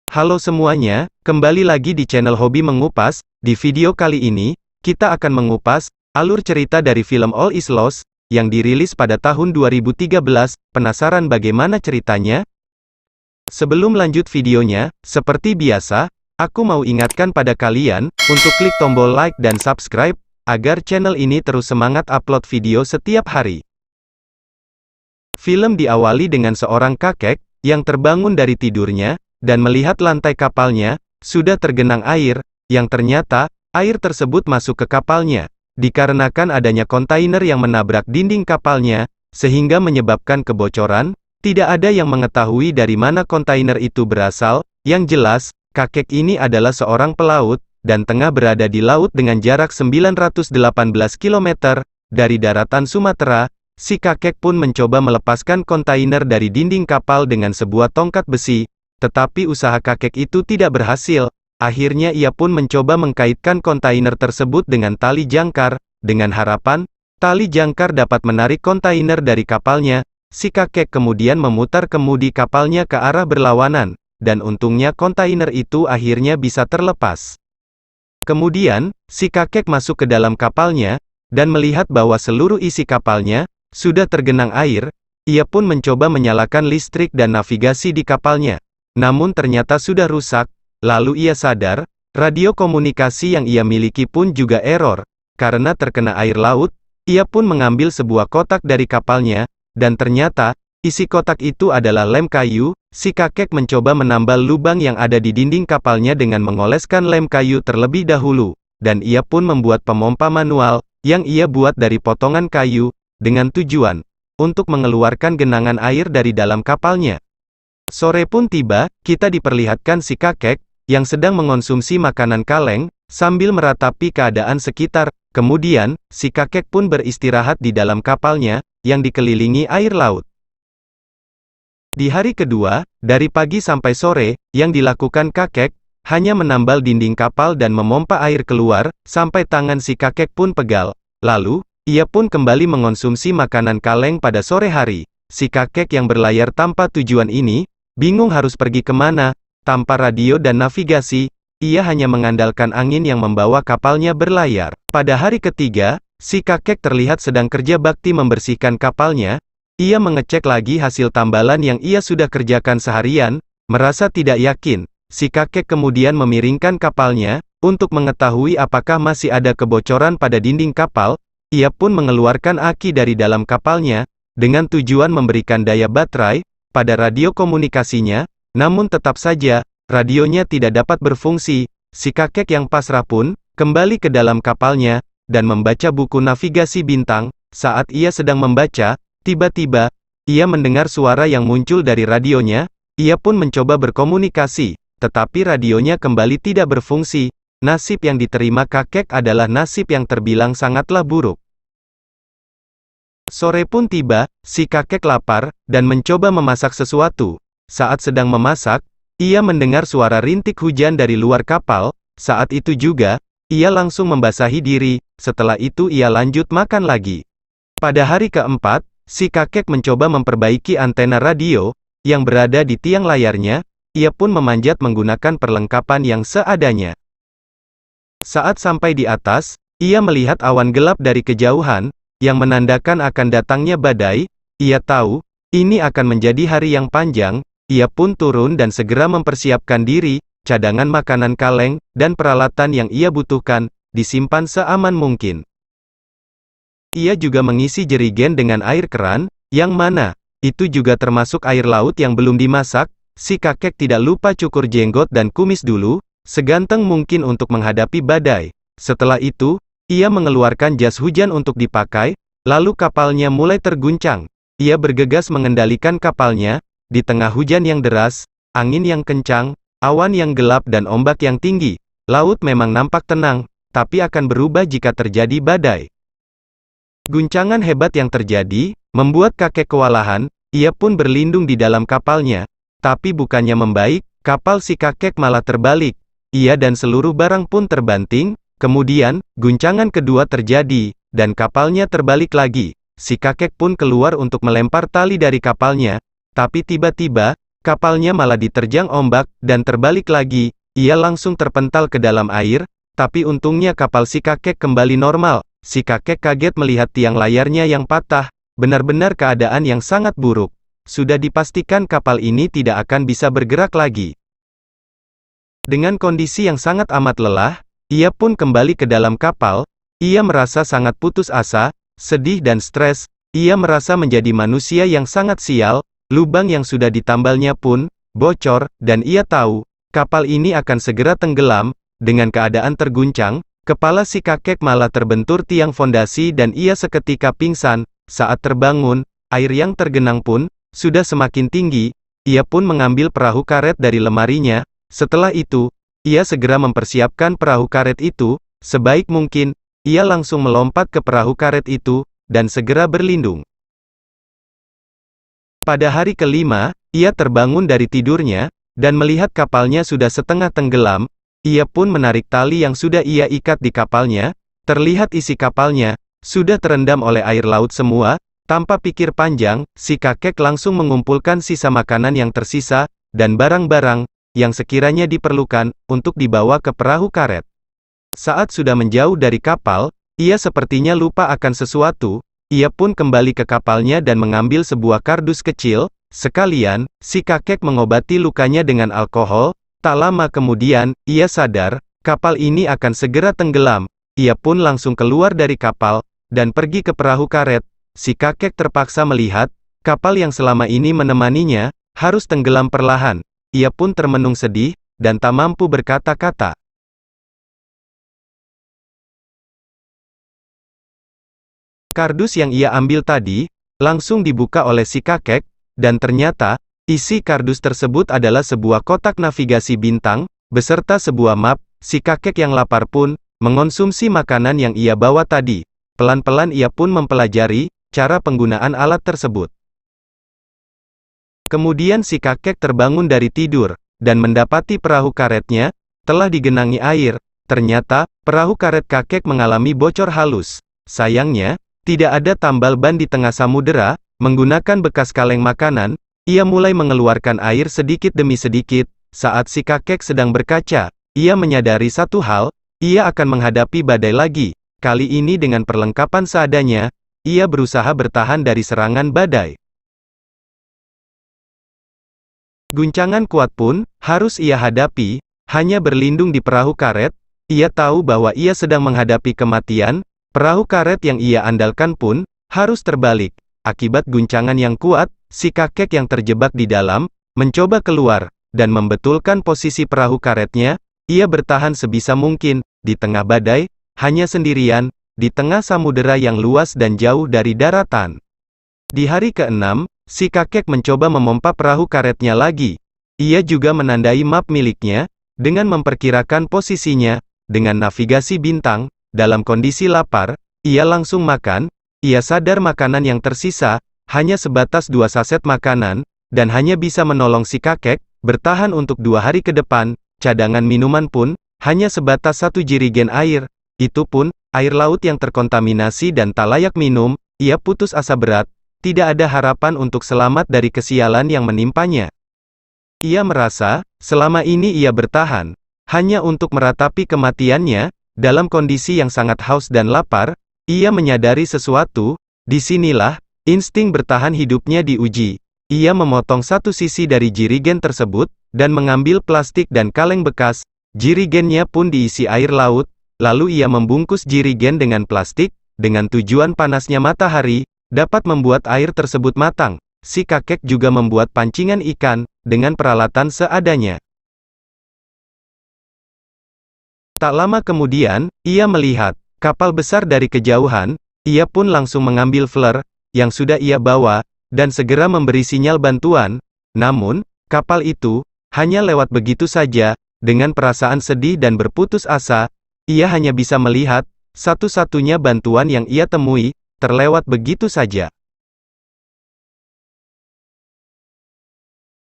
Halo semuanya, kembali lagi di channel Hobi Mengupas. Di video kali ini, kita akan mengupas alur cerita dari film All Is Lost yang dirilis pada tahun 2013. Penasaran bagaimana ceritanya? Sebelum lanjut videonya, seperti biasa, aku mau ingatkan pada kalian untuk klik tombol like dan subscribe agar channel ini terus semangat upload video setiap hari. Film diawali dengan seorang kakek yang terbangun dari tidurnya dan melihat lantai kapalnya sudah tergenang air, yang ternyata air tersebut masuk ke kapalnya dikarenakan adanya kontainer yang menabrak dinding kapalnya sehingga menyebabkan kebocoran. Tidak ada yang mengetahui dari mana kontainer itu berasal. Yang jelas, kakek ini adalah seorang pelaut dan tengah berada di laut dengan jarak 918 km dari daratan Sumatera. Si kakek pun mencoba melepaskan kontainer dari dinding kapal dengan sebuah tongkat besi, tetapi usaha kakek itu tidak berhasil. Akhirnya ia pun mencoba mengkaitkan kontainer tersebut dengan tali jangkar, dengan harapan tali jangkar dapat menarik kontainer dari kapalnya. Si kakek kemudian memutar kemudi kapalnya ke arah berlawanan, dan untungnya kontainer itu akhirnya bisa terlepas. Kemudian, si kakek masuk ke dalam kapalnya, dan melihat bahwa seluruh isi kapalnya sudah tergenang air. Ia pun mencoba menyalakan listrik dan navigasi di kapalnya. Namun ternyata sudah rusak. Lalu ia sadar, radio komunikasi yang ia miliki pun juga error. Karena terkena air laut, ia pun mengambil sebuah kotak dari kapalnya, dan ternyata, isi kotak itu adalah lem kayu. Si kakek mencoba menambal lubang yang ada di dinding kapalnya dengan mengoleskan lem kayu terlebih dahulu. Dan ia pun membuat pemompa manual, yang ia buat dari potongan kayu, dengan tujuan untuk mengeluarkan genangan air dari dalam kapalnya. Sore pun tiba, kita diperlihatkan si kakek yang sedang mengonsumsi makanan kaleng sambil meratapi keadaan sekitar. Kemudian, si kakek pun beristirahat di dalam kapalnya yang dikelilingi air laut. Di hari kedua, dari pagi sampai sore, yang dilakukan kakek hanya menambal dinding kapal dan memompa air keluar sampai tangan si kakek pun pegal. Lalu, ia pun kembali mengonsumsi makanan kaleng pada sore hari. Si kakek yang berlayar tanpa tujuan ini bingung harus pergi kemana. Tanpa radio dan navigasi, ia hanya mengandalkan angin yang membawa kapalnya berlayar. Pada hari ketiga, si kakek terlihat sedang kerja bakti membersihkan kapalnya. Ia mengecek lagi hasil tambalan yang ia sudah kerjakan seharian. Merasa tidak yakin, si kakek kemudian memiringkan kapalnya untuk mengetahui apakah masih ada kebocoran pada dinding kapal. Ia pun mengeluarkan aki dari dalam kapalnya dengan tujuan memberikan daya baterai pada radio komunikasinya. Namun tetap saja, radionya tidak dapat berfungsi. Si kakek yang pasrah pun kembali ke dalam kapalnya dan membaca buku navigasi bintang. Saat ia sedang membaca, tiba-tiba ia mendengar suara yang muncul dari radionya. Ia pun mencoba berkomunikasi, tetapi radionya kembali tidak berfungsi. Nasib yang diterima kakek adalah nasib yang terbilang sangatlah buruk. Sore pun tiba, si kakek lapar dan mencoba memasak sesuatu. Saat sedang memasak, ia mendengar suara rintik hujan dari luar kapal. Saat itu juga, ia langsung membasahi diri. Setelah itu ia lanjut makan lagi. Pada hari keempat, si kakek mencoba memperbaiki antena radio yang berada di tiang layarnya. Ia pun memanjat menggunakan perlengkapan yang seadanya. Saat sampai di atas, ia melihat awan gelap dari kejauhan, yang menandakan akan datangnya badai. Ia tahu, ini akan menjadi hari yang panjang. Ia pun turun dan segera mempersiapkan diri. Cadangan makanan kaleng dan peralatan yang ia butuhkan disimpan seaman mungkin. Ia juga mengisi jerigen dengan air keran, yang mana itu juga termasuk air laut yang belum dimasak. Si kakek tidak lupa cukur jenggot dan kumis dulu, seganteng mungkin untuk menghadapi badai. Setelah itu, ia mengeluarkan jas hujan untuk dipakai, lalu kapalnya mulai terguncang. Ia bergegas mengendalikan kapalnya, di tengah hujan yang deras, angin yang kencang, awan yang gelap dan ombak yang tinggi. Laut memang nampak tenang, tapi akan berubah jika terjadi badai. Guncangan hebat yang terjadi, membuat kakek kewalahan. Ia pun berlindung di dalam kapalnya, tapi bukannya membaik, kapal si kakek malah terbalik. Ia dan seluruh barang pun terbanting. Kemudian, guncangan kedua terjadi, dan kapalnya terbalik lagi. Si kakek pun keluar untuk melempar tali dari kapalnya, tapi tiba-tiba, kapalnya malah diterjang ombak, dan terbalik lagi. Ia langsung terpental ke dalam air, tapi untungnya kapal si kakek kembali normal. Si kakek kaget melihat tiang layarnya yang patah, benar-benar keadaan yang sangat buruk. Sudah dipastikan kapal ini tidak akan bisa bergerak lagi. Dengan kondisi yang sangat amat lelah, ia pun kembali ke dalam kapal. Ia merasa sangat putus asa, sedih dan stres. Ia merasa menjadi manusia yang sangat sial. Lubang yang sudah ditambalnya pun bocor, dan ia tahu kapal ini akan segera tenggelam. Dengan keadaan terguncang, kepala si kakek malah terbentur tiang fondasi dan ia seketika pingsan. Saat terbangun, air yang tergenang pun sudah semakin tinggi. Ia pun mengambil perahu karet dari lemarinya. Setelah itu, ia segera mempersiapkan perahu karet itu sebaik mungkin. Ia langsung melompat ke perahu karet itu dan segera berlindung. Pada hari kelima, ia terbangun dari tidurnya dan melihat kapalnya sudah setengah tenggelam. Ia pun menarik tali yang sudah ia ikat di kapalnya. Terlihat isi kapalnya sudah terendam oleh air laut semua. Tanpa pikir panjang, si kakek langsung mengumpulkan sisa makanan yang tersisa dan barang-barang yang sekiranya diperlukan untuk dibawa ke perahu karet. Saat sudah menjauh dari kapal, ia sepertinya lupa akan sesuatu. Ia pun kembali ke kapalnya dan mengambil sebuah kardus kecil. Sekalian, si kakek mengobati lukanya dengan alkohol. Tak lama kemudian, ia sadar, kapal ini akan segera tenggelam. Ia pun langsung keluar dari kapal, dan pergi ke perahu karet. Si kakek terpaksa melihat, kapal yang selama ini menemaninya, harus tenggelam perlahan. Ia pun termenung sedih, dan tak mampu berkata-kata. Kardus yang ia ambil tadi, langsung dibuka oleh si kakek, dan ternyata, isi kardus tersebut adalah sebuah kotak navigasi bintang, beserta sebuah map. Si kakek yang lapar pun, mengonsumsi makanan yang ia bawa tadi. Pelan-pelan ia pun mempelajari cara penggunaan alat tersebut. Kemudian si kakek terbangun dari tidur, dan mendapati perahu karetnya telah digenangi air. Ternyata, perahu karet kakek mengalami bocor halus. Sayangnya, tidak ada tambal ban di tengah samudera. Menggunakan bekas kaleng makanan, ia mulai mengeluarkan air sedikit demi sedikit. Saat si kakek sedang berkaca, ia menyadari satu hal, ia akan menghadapi badai lagi. Kali ini dengan perlengkapan seadanya, ia berusaha bertahan dari serangan badai. Guncangan kuat pun harus ia hadapi. Hanya berlindung di perahu karet, ia tahu bahwa ia sedang menghadapi kematian. Perahu karet yang ia andalkan pun harus terbalik. Akibat guncangan yang kuat, si kakek yang terjebak di dalam mencoba keluar dan membetulkan posisi perahu karetnya. Ia bertahan sebisa mungkin di tengah badai, hanya sendirian di tengah samudera yang luas dan jauh dari daratan. Di hari ke-6, si kakek mencoba memompa perahu karetnya lagi. Ia juga menandai map miliknya dengan memperkirakan posisinya dengan navigasi bintang. Dalam kondisi lapar, ia langsung makan. Ia sadar makanan yang tersisa hanya sebatas 2 saset makanan, dan hanya bisa menolong si kakek bertahan untuk 2 hari ke depan. Cadangan minuman pun hanya sebatas 1 jirigen air. Itu pun air laut yang terkontaminasi dan tak layak minum. Ia putus asa berat. Tidak ada harapan untuk selamat dari kesialan yang menimpanya. Ia merasa selama ini ia bertahan hanya untuk meratapi kematiannya. Dalam kondisi yang sangat haus dan lapar, ia menyadari sesuatu. Disinilah insting bertahan hidupnya diuji. Ia memotong satu sisi dari jirigen tersebut dan mengambil plastik dan kaleng bekas. Jirigennya pun diisi air laut. Lalu ia membungkus jirigen dengan plastik dengan tujuan panasnya matahari dapat membuat air tersebut matang. Si kakek juga membuat pancingan ikan dengan peralatan seadanya. Tak lama kemudian, ia melihat kapal besar dari kejauhan. Ia pun langsung mengambil flare yang sudah ia bawa dan segera memberi sinyal bantuan. Namun, kapal itu hanya lewat begitu saja. Dengan perasaan sedih dan berputus asa, ia hanya bisa melihat satu-satunya bantuan yang ia temui terlewat begitu saja.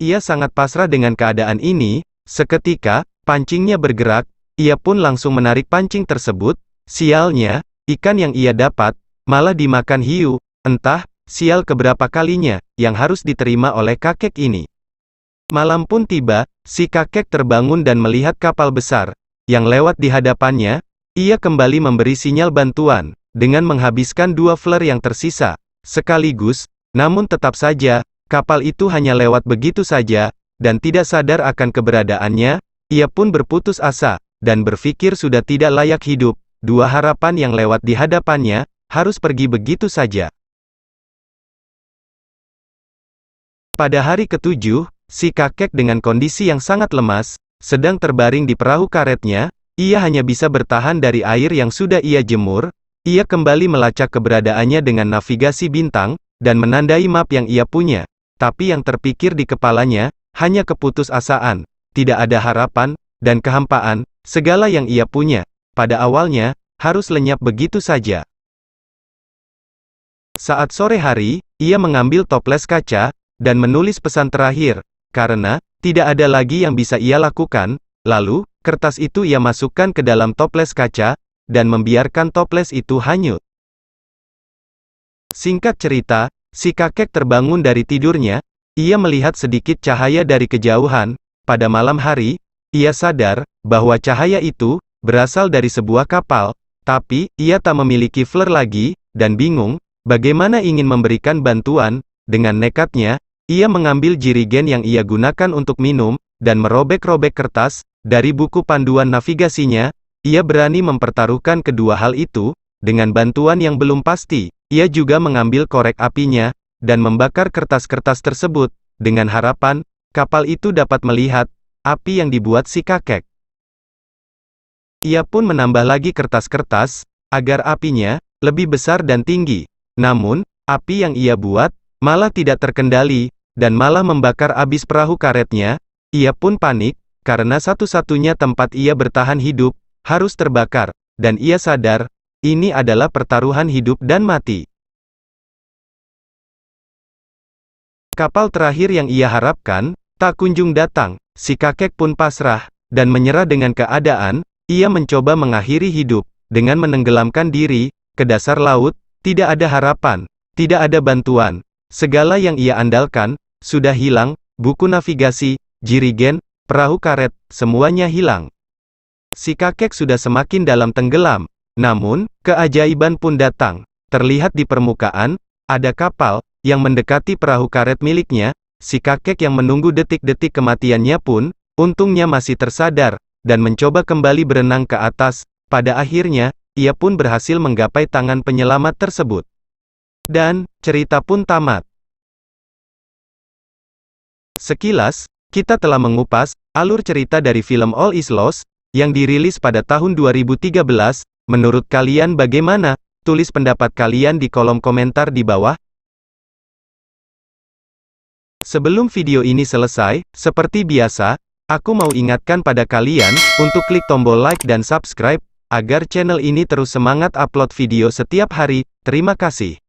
Ia sangat pasrah dengan keadaan ini. Seketika pancingnya bergerak. Ia pun langsung menarik pancing tersebut. Sialnya, ikan yang ia dapat malah dimakan hiu. Entah sial keberapa kalinya yang harus diterima oleh kakek ini. Malam pun tiba, si kakek terbangun dan melihat kapal besar yang lewat di hadapannya. Ia kembali memberi sinyal bantuan dengan menghabiskan 2 flare yang tersisa sekaligus. Namun tetap saja, kapal itu hanya lewat begitu saja, dan tidak sadar akan keberadaannya. Ia pun berputus asa, dan berpikir sudah tidak layak hidup. 2 harapan yang lewat di hadapannya, harus pergi begitu saja. Pada hari ke-7, si kakek dengan kondisi yang sangat lemas, sedang terbaring di perahu karetnya. Ia hanya bisa bertahan dari air yang sudah ia jemur. Ia kembali melacak keberadaannya dengan navigasi bintang, dan menandai map yang ia punya. Tapi yang terpikir di kepalanya, hanya keputusasaan, tidak ada harapan, dan kehampaan. Segala yang ia punya, pada awalnya, harus lenyap begitu saja. Saat sore hari, ia mengambil toples kaca, dan menulis pesan terakhir, karena tidak ada lagi yang bisa ia lakukan. Lalu, kertas itu ia masukkan ke dalam toples kaca, dan membiarkan toples itu hanyut. Singkat cerita, si kakek terbangun dari tidurnya. Ia melihat sedikit cahaya dari kejauhan. Pada malam hari, ia sadar bahwa cahaya itu berasal dari sebuah kapal, tapi ia tak memiliki flare lagi, dan bingung bagaimana ingin memberikan bantuan. Dengan nekatnya, ia mengambil jirigen yang ia gunakan untuk minum, dan merobek-robek kertas dari buku panduan navigasinya. Ia berani mempertaruhkan kedua hal itu. Dengan bantuan yang belum pasti, ia juga mengambil korek apinya, dan membakar kertas-kertas tersebut, dengan harapan kapal itu dapat melihat api yang dibuat si kakek. Ia pun menambah lagi kertas-kertas, agar apinya lebih besar dan tinggi. Namun, api yang ia buat malah tidak terkendali, dan malah membakar habis perahu karetnya. Ia pun panik, karena satu-satunya tempat ia bertahan hidup harus terbakar, dan ia sadar ini adalah pertaruhan hidup dan mati. Kapal terakhir yang ia harapkan tak kunjung datang. Si kakek pun pasrah dan menyerah dengan keadaan. Ia mencoba mengakhiri hidup dengan menenggelamkan diri ke dasar laut. Tidak ada harapan, tidak ada bantuan. Segala yang ia andalkan sudah hilang. Buku navigasi, jirigen, perahu karet, semuanya hilang. Si kakek sudah semakin dalam tenggelam. Namun, keajaiban pun datang. Terlihat di permukaan, ada kapal yang mendekati perahu karet miliknya. Si kakek yang menunggu detik-detik kematiannya pun, untungnya masih tersadar, dan mencoba kembali berenang ke atas. Pada akhirnya, ia pun berhasil menggapai tangan penyelamat tersebut. Dan, cerita pun tamat. Sekilas, kita telah mengupas alur cerita dari film All Is Lost, yang dirilis pada tahun 2013. Menurut kalian bagaimana? Tulis pendapat kalian di kolom komentar di bawah. Sebelum video ini selesai, seperti biasa, aku mau ingatkan pada kalian untuk klik tombol like dan subscribe, agar channel ini terus semangat upload video setiap hari. Terima kasih.